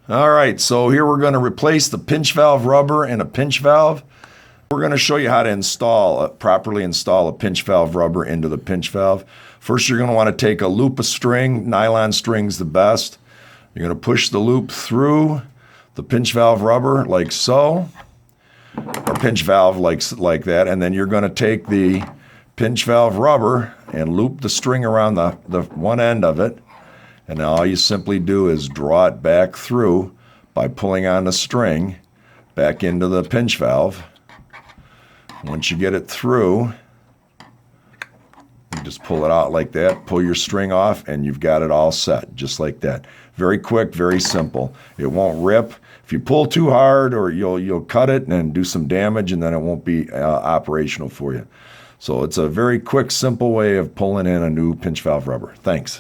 All right, so here we're going to replace the pinch valve rubber and a pinch valve. We're going to show you how to properly install a pinch valve rubber into the pinch valve. First, you're going to want to take a loop of string. Nylon string's the best. You're going to push the loop through the pinch valve rubber like so, or pinch valve like that, and then you're going to take the pinch valve rubber and loop the string around the one end of it. And now all you simply do is draw it back through by pulling on the string back into the pinch valve. Once you get it through, you just pull it out like that, pull your string off, and you've got it all set, just like that. Very quick, very simple. It won't rip. If you pull too hard, or you'll cut it and do some damage, and then it won't be operational for you. So it's a very quick, simple way of pulling in a new pinch valve rubber. Thanks.